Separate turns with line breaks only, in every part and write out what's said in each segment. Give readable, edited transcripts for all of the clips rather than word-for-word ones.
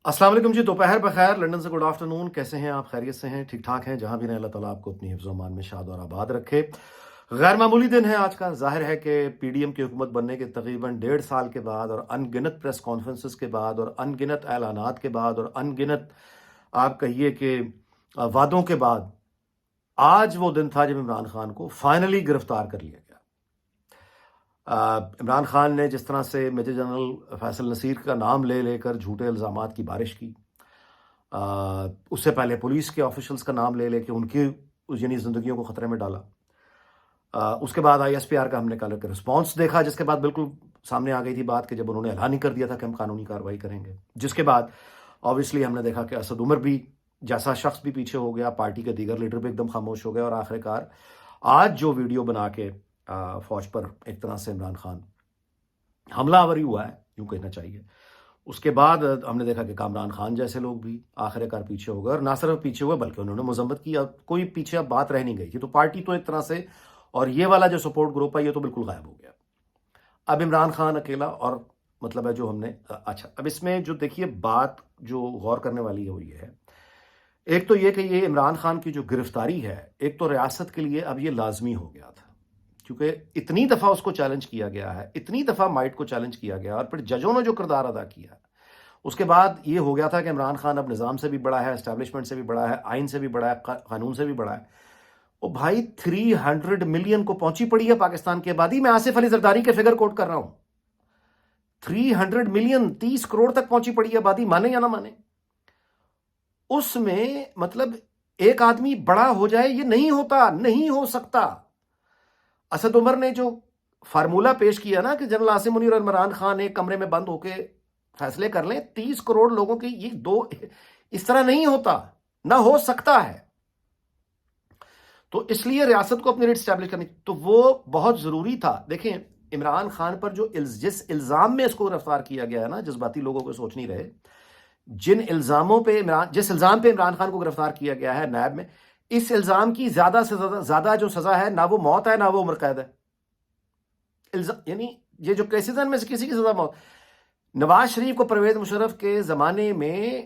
السلام علیکم جی، دوپہر بخیر، لندن سے گڈ آفٹر نون. کیسے ہیں آپ؟ خیریت سے ہیں؟ ٹھیک ٹھاک ہیں؟ جہاں بھی رہیں اللہ تعالیٰ آپ کو اپنی حفظ و امان میں شاد اور آباد رکھے. غیر معمولی دن ہے آج کا. ظاہر ہے کہ پی ڈی ایم کی حکومت بننے کے تقریباً 1.5 سال کے بعد اور ان گنت پریس کانفرنسز کے بعد اور ان گنت اعلانات کے بعد اور ان گنت آپ کہیے کہ وعدوں کے بعد آج وہ دن تھا جب عمران خان کو فائنلی گرفتار کر لیا گیا. عمران خان نے جس طرح سے میجر جنرل فیصل نصیر کا نام لے لے کر جھوٹے الزامات کی بارش کی، اس سے پہلے پولیس کے آفیشلز کا نام لے لے کے ان کی یعنی زندگیوں کو خطرے میں ڈالا. اس کے بعد آئی ایس پی آر کا ہم نے کل ایک رسپانس دیکھا، جس کے بعد بالکل سامنے آ گئی تھی بات کہ جب انہوں نے اعلان ہی کر دیا تھا کہ ہم قانونی کارروائی کریں گے، جس کے بعد آبویسلی ہم نے دیکھا کہ اسد عمر بھی جیسا شخص بھی پیچھے ہو گیا، پارٹی کے دیگر لیڈر بھی ایک دم خاموش ہو گئے، اور آخر کار آج جو ویڈیو بنا کے فوج پر ایک طرح سے عمران خان حملہ آوری ہوا ہے، یوں کہنا چاہیے، اس کے بعد ہم نے دیکھا کہ کامران خان جیسے لوگ بھی آخر کار پیچھے ہو گئے، اور نہ صرف پیچھے ہوئے بلکہ انہوں نے مذمت کی. اب کوئی پیچھے اب بات رہ نہیں گئی تھی، تو پارٹی تو ایک طرح سے اور یہ والا جو سپورٹ گروپ ہے یہ تو بالکل غائب ہو گیا. اب عمران خان اکیلا، اور مطلب ہے جو ہم نے اچھا اب اس میں جو دیکھیے بات جو غور کرنے والی ہے وہ یہ ہے، ایک تو یہ کہ یہ عمران خان کی جو گرفتاری ہے، ایک تو ریاست کے لیے اب یہ لازمی ہو گیا تھا، کیونکہ اتنی دفعہ اس کو چیلنج کیا گیا ہے، اتنی دفعہ مائٹ کو چیلنج کیا گیا، اور پھر ججوں نے جو کردار ادا کیا، اس کے بعد یہ ہو گیا تھا کہ عمران خان اب نظام سے بھی بڑا ہے، اسٹیبلشمنٹ سے بھی بڑا ہے، آئین سے بھی بڑا ہے، قانون سے بھی بڑا ہے. او بھائی 300 ملین کو پہنچی پڑی ہے پاکستان کی آبادی. میں آصف علی زرداری کے فگر کوٹ کر رہا ہوں. 300 ملین، 30 کروڑ تک پہنچی پڑی ہے آبادی، مانے یا نہ مانے. اس میں مطلب ایک آدمی بڑا ہو جائے یہ نہیں ہوتا، نہیں ہو سکتا. اسد عمر نے جو فارمولہ پیش کیا نا کہ جنرل عاصم منیر اور عمران خان ایک کمرے میں بند ہو کے فیصلے کر لیں 30 کروڑ لوگوں کی، یہ دو اس طرح نہیں ہوتا، نہ ہو سکتا ہے. تو اس لیے ریاست کو اپنی ریٹ اسٹیبلش کرنی، تو وہ بہت ضروری تھا. دیکھیں عمران خان پر جو جس الزام میں اس کو گرفتار کیا گیا ہے نا، جذباتی لوگوں کو سوچ نہیں رہے، جس الزام پہ عمران خان کو گرفتار کیا گیا ہے نیب میں، اس الزام کی زیادہ سے زیادہ جو سزا ہے، نہ وہ موت ہے نہ وہ عمر قید ہے. یعنی یہ جو کیسز ہیں ان میں سے کسی کی سزا موت. نواز شریف کو پرویز مشرف کے زمانے میں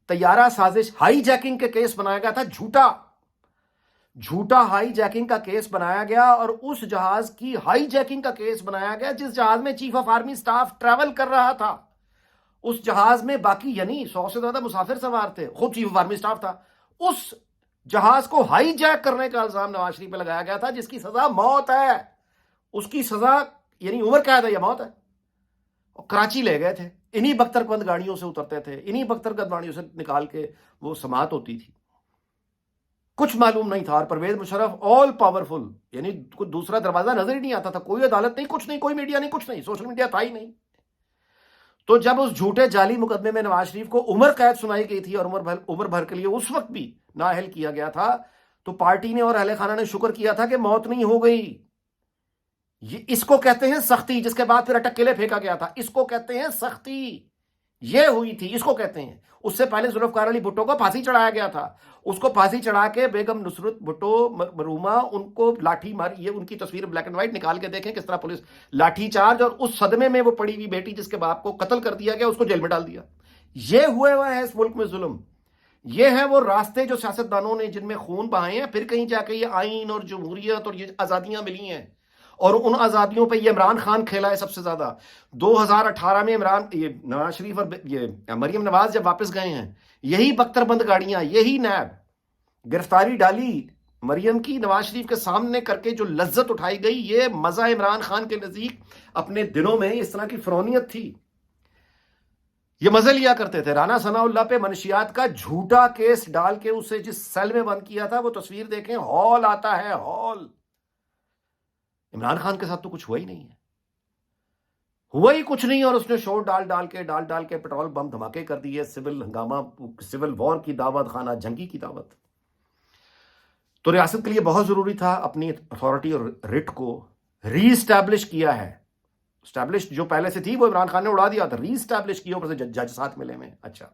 طیارہ سازش ہائی جیکنگ کے کیس بنایا گیا تھا، جھوٹا ہائی جیکنگ کا کیس بنایا گیا، اور اس جہاز کی ہائی جیکنگ کا کیس بنایا گیا جس جہاز میں chief of army staff travel کر رہا تھا. اس جہاز میں باقی یعنی 100 سے زیادہ مسافر سوار تھے، خود چیف آف آرمی سٹاف تھا. اس جہاز کو ہائی جیک کرنے کا الزام نواز شریف پہ لگایا گیا تھا، جس کی سزا موت ہے. اس کی سزا یعنی عمر قید ہے یا موت ہے. اور کراچی لے گئے تھے، انہی بختر بند گاڑیوں سے اترتے تھے، انہی بختر بند گاڑیوں سے نکال کے وہ سماعت ہوتی تھی. کچھ معلوم نہیں تھا، اور پرویز مشرف آل پاورفل، یعنی کوئی دوسرا دروازہ نظر ہی نہیں آتا تھا، کوئی عدالت نہیں، کچھ نہیں، کوئی میڈیا نہیں، کچھ نہیں، سوشل میڈیا تھا ہی نہیں. تو جب اس جھوٹے جعلی مقدمے میں نواز شریف کو عمر قید سنائی گئی تھی اور عمر بھر کے لیے اس وقت بھی نااہل کیا گیا تھا، تو پارٹی نے اور اہل خانہ نے شکر کیا تھا کہ موت نہیں ہو گئی. اس کو کہتے ہیں سختی، جس کے بعد پھر اٹک قلعے پھینکا گیا تھا، اس کو کہتے ہیں سختی. یہ ہوئی تھی، اس کو کہتے ہیں. اس سے پہلے ذوالفقار علی بھٹو کو پھانسی چڑھایا گیا تھا، اس کو پھانسی چڑھا کے بیگم نصرت بھٹو مرحومہ ان کو لاٹھی ماری. یہ ان کی تصویر بلیک اینڈ وائٹ نکال کے دیکھیں کس طرح پولیس لاٹھی چارج، اور اس صدمے میں وہ پڑی ہوئی بیٹی جس کے باپ کو قتل کر دیا گیا اس کو جیل میں ڈال دیا. یہ ہوئے ہوا ہے اس ملک میں ظلم. یہ ہیں وہ راستے جو سیاستدانوں نے جن میں خون بہائے ہیں، پھر کہیں جا کے یہ آئین اور جمہوریت اور یہ آزادیاں ملی ہیں، اور ان آزادیوں پہ یہ عمران خان کھیلا ہے سب سے زیادہ. 2018 میں یہ نواز شریف اور یہ مریم نواز جب واپس گئے ہیں، یہی بختر بند گاڑیاں، یہی نیب گرفتاری ڈالی مریم کی، نواز شریف کے سامنے کر کے جو لذت اٹھائی گئی، یہ مزہ عمران خان کے نزدیک اپنے دنوں میں اس طرح کی فرونیت تھی. یہ مزے لیا کرتے تھے. رانا ثناء اللہ پہ منشیات کا جھوٹا کیس ڈال کے اسے جس سیل میں بند کیا تھا، وہ تصویر دیکھیں، ہال آتا ہے، ہال. عمران خان کے ساتھ تو کچھ ہوا ہی نہیں ہے، ہوا ہی کچھ نہیں، اور اس نے شور ڈال ڈال کے پیٹرول بم دھماکے کر دیے، سول ہنگامہ، سول وار کی دعوت، خانہ جنگی کی دعوت. تو ریاست کے لیے بہت ضروری تھا اپنی اتھارٹی اور ریٹ کو ری اسٹیبلش کیا ہے. اسٹیبلش جو پہلے سے تھی وہ عمران خان نے اڑا دیا تھا، ری اسٹیبلش کیا، اوپر سے جج ساتھ ملے میں. اچھا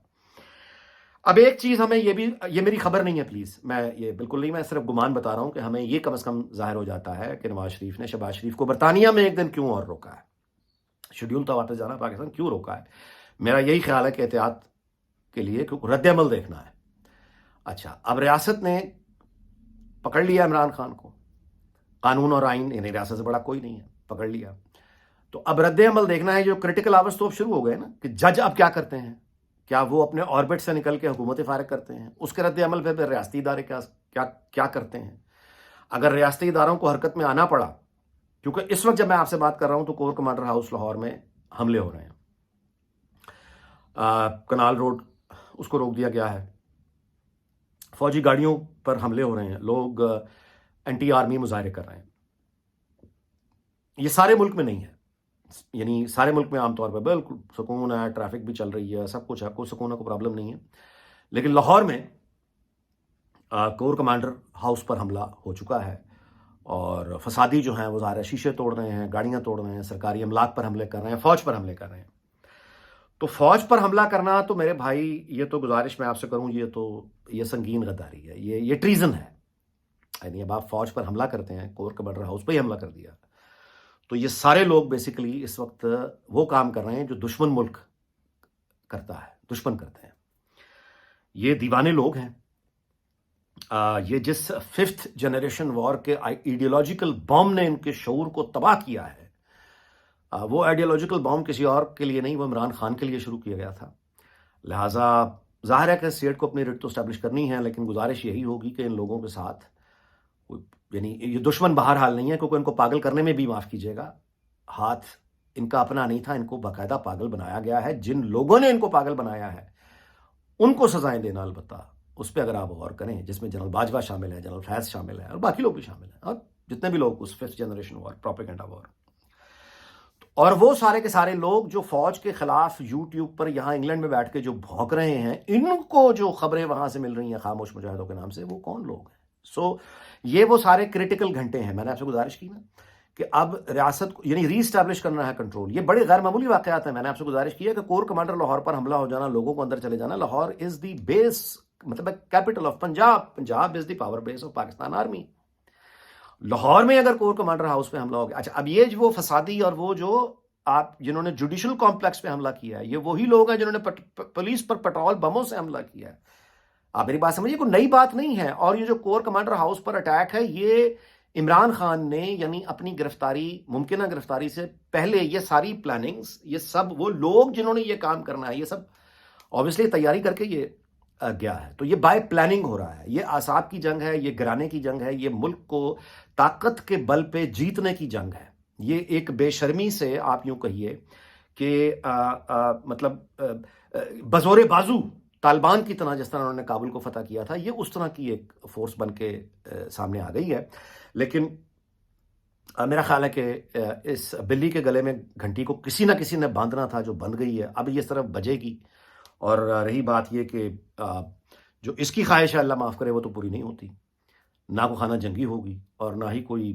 اب ایک چیز ہمیں یہ میری خبر نہیں ہے پلیز، میں یہ بالکل نہیں، میں صرف گمان بتا رہا ہوں کہ ہمیں یہ کم از کم ظاہر ہو جاتا ہے کہ نواز شریف نے شہباز شریف کو برطانیہ میں ایک دن کیوں اور روکا ہے. شیڈیول تھا واپس جانا پاکستان، کیوں روکا ہے؟ میرا یہی خیال ہے کہ احتیاط کے لیے رد عمل دیکھنا ہے. اچھا, اب ریاست نے پکڑ لیا عمران خان کو, قانون اور آئین, یعنی ریاست سے بڑا کوئی نہیں ہے, پکڑ لیا. تو اب رد عمل دیکھنا ہے. جو کریٹیکل آورز تو اب شروع ہو گئے نا, کہ جج اب کیا کرتے ہیں, کیا وہ اپنے آربٹ سے نکل کے حکومت فارغ کرتے ہیں, اس کے رد عمل پہ ریاستی ادارے کیا کرتے ہیں. اگر ریاستی اداروں کو حرکت میں آنا پڑا, کیونکہ اس وقت جب میں آپ سے بات کر رہا ہوں تو کور کمانڈر ہاؤس لاہور میں حملے ہو رہے ہیں, کنال روڈ اس کو روک دیا گیا ہے, فوجی گاڑیوں پر حملے ہو رہے ہیں, لوگ اینٹی آرمی مظاہرے کر رہے ہیں. یہ سارے ملک میں نہیں ہے, یعنی سارے ملک میں عام طور پہ بالکل سکون ہے, ٹریفک بھی چل رہی ہے, سب کچھ ہے, کوئی سکون کو پرابلم نہیں ہے. لیکن لاہور میں کور کمانڈر ہاؤس پر حملہ ہو چکا ہے, اور فسادی جو ہیں وہ ظاہر ہے شیشے توڑ رہے ہیں, گاڑیاں توڑ رہے ہیں, سرکاری املاک پر حملے کر رہے ہیں, فوج پر حملے کر رہے ہیں. تو فوج پر حملہ کرنا تو میرے بھائی, یہ تو گزارش میں آپ سے کروں, یہ سنگین غداری ہے, یہ ٹریزن ہے. یعنی اب آپ فوج پر حملہ کرتے ہیں, کور کمانڈر ہاؤس پہ ہی حملہ کر دیا, تو یہ سارے لوگ بیسیکلی اس وقت وہ کام کر رہے ہیں جو دشمن ملک کرتا ہے, دشمن کرتے ہیں. یہ دیوانے لوگ ہیں. یہ جس 5th جنریشن وار کے ایڈیولوجیکل بام نے ان کے شعور کو تباہ کیا ہے, وہ آئیڈیالوجیکل بام کسی اور کے لیے نہیں, وہ عمران خان کے لیے شروع کیا گیا تھا. لہٰذا ظاہر ہے کہ اسٹیٹ کو اپنی ریٹ تو اسٹیبلش کرنی ہے, لیکن گزارش یہی ہوگی کہ ان لوگوں کے ساتھ, یعنی یہ دشمن بہرحال نہیں ہے, کیونکہ ان کو پاگل کرنے میں بھی معاف کیجیے گا, ہاتھ ان کا اپنا نہیں تھا, ان کو باقاعدہ پاگل بنایا گیا ہے. جن لوگوں نے ان کو پاگل بنایا ہے ان کو سزائیں دینا, البتہ اس پہ اگر آپ غور کریں, جس میں جنرل باجوہ شامل ہے, جنرل فیض شامل ہے, اور باقی لوگ بھی شامل ہیں, اور جتنے بھی لوگ اس 5th جنریشن وار, پروپیگنڈا وار, اور وہ سارے کے سارے لوگ جو فوج کے خلاف یوٹیوب پر یہاں انگلینڈ میں بیٹھ کے جو بھونک رہے ہیں, ان کو جو خبریں وہاں سے مل رہی ہیں خاموش مجاہدوں کے نام سے, وہ کون لوگ ہیں؟ یہ وہ سارے کریٹیکل گھنٹے ہیں. میں نے آپ سے گزارش کی نا کہ اب ریاست کو یعنی ری اسٹیبلش کرنا ہے کنٹرول. یہ بڑے غیر معمولی واقعات ہیں. میں نے آپ سے گزارش کی ہے کہ کور کمانڈر لاہور پر حملہ ہو جانا, لوگوں کو اندر چلے جانا. لاہور از دی بیس, مطلب capital of Punjab, Punjab is the power base of Pakistan army. Lahore میں اگر کور کمانڈر ہاؤس پہ حملہ ہو گیا, اچھا اب یہ وہ فسادی اور وہ جو آپ جنہوں نے جوڈیشل کمپلیکس پہ حملہ کیا ہے, یہ وہی لوگ ہیں جنہوں نے پولیس پر پیٹرول بموں سے حملہ کیا ہے. آپ میری بات سمجھیے, کوئی نئی بات نہیں ہے. اور یہ جو کور کمانڈر ہاؤس پر اٹیک ہے, یہ عمران خان نے یعنی اپنی گرفتاری, ممکنہ گرفتاری سے پہلے یہ ساری پلاننگز, یہ سب وہ لوگ جنہوں نے یہ کام کرنا ہے, یہ سب اوبیسلی تیاری کر کے یہ گیا ہے. تو یہ بائی پلاننگ ہو رہا ہے. یہ اعصاب کی جنگ ہے, یہ گرانے کی جنگ ہے, یہ ملک کو طاقت کے بل پہ جیتنے کی جنگ ہے. یہ ایک بے شرمی سے آپ یوں کہیے کہ مطلب بزور بازو طالبان کی طرح, جس طرح انہوں نے کابل کو فتح کیا تھا, یہ اس طرح کی ایک فورس بن کے سامنے آ گئی ہے. لیکن میرا خیال ہے کہ اس بلی کے گلے میں گھنٹی کو کسی نہ کسی نے باندھنا تھا, جو بندھ گئی ہے. اب یہ طرف بجے گی. اور رہی بات یہ کہ جو اس کی خواہش ہے, اللہ معاف کرے, وہ تو پوری نہیں ہوتی. نہ کوئی خانہ جنگی ہوگی اور نہ ہی کوئی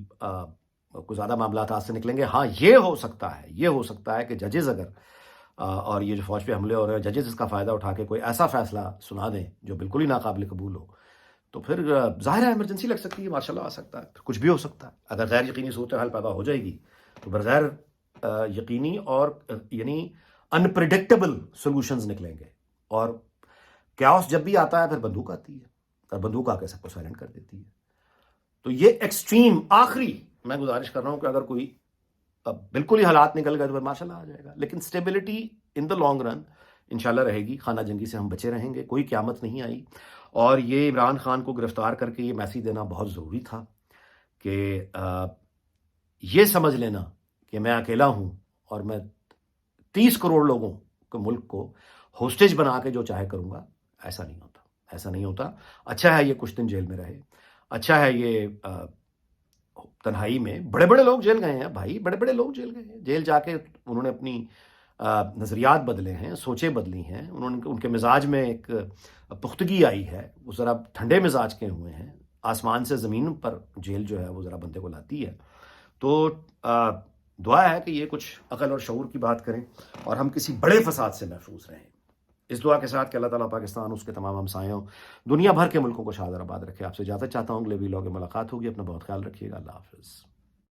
زیادہ معاملات ہاتھ سے نکلیں گے. ہاں یہ ہو سکتا ہے کہ ججز اگر اور یہ جو فوج پہ حملے ہو رہے ہیں, ججز اس کا فائدہ اٹھا کے کوئی ایسا فیصلہ سنا دیں جو بالکل ہی ناقابل قبول ہو, تو پھر ظاہر ہے ایمرجنسی لگ سکتی ہے, مارشل لا آ سکتا ہے, کچھ بھی ہو سکتا ہے. اگر غیر یقینی صورتحال پیدا ہو جائے گی تو بغیر یقینی اور یعنی انپریڈکٹیبل سولوشنز نکلیں گے. اور کیاؤس جب بھی آتا ہے پھر بندوق آتی ہے, اور بندوق آ کے سب کو سائلنٹ کر دیتی ہے. تو یہ ایکسٹریم آخری میں گزارش کر رہا ہوں کہ اگر کوئی بالکل ہی حالات نکل گئے تو ماشاء اللہ آ جائے گا. لیکن stability in the long run انشاءاللہ رہے گی. خانہ جنگی سے ہم بچے رہیں گے, کوئی قیامت نہیں آئی. اور یہ عمران خان کو گرفتار کر کے یہ میسیج دینا بہت ضروری تھا کہ یہ سمجھ لینا کہ میں اکیلا ہوں اور میں 30 کروڑ لوگوں کے ملک کو ہوسٹیج بنا کے جو چاہے کروں گا. ایسا نہیں ہوتا. اچھا ہے یہ کچھ دن جیل میں رہے, اچھا ہے یہ تنہائی میں. بڑے لوگ جیل گئے ہیں بھائی, بڑے لوگ جیل گئے ہیں. جیل جا کے انہوں نے اپنی نظریات بدلے ہیں, سوچیں بدلی ہیں, ان کے مزاج میں ایک پختگی آئی ہے. وہ ذرا ٹھنڈے مزاج کے ہوئے ہیں. آسمان سے زمین پر جیل جو ہے وہ ذرا بندے کو لاتی ہے. تو دعا ہے کہ یہ کچھ عقل اور شعور کی بات کریں اور ہم کسی بڑے فساد سے محفوظ رہیں. اس دعا کے ساتھ کہ اللہ تعالیٰ پاکستان, اس کے تمام ہمسایوں, دنیا بھر کے ملکوں کو شاد اور آباد رکھے. آپ سے اجازت چاہتا ہوں. اگلے ویلاگ میں ملاقات ہوگی. اپنا بہت خیال رکھیے گا. اللہ حافظ.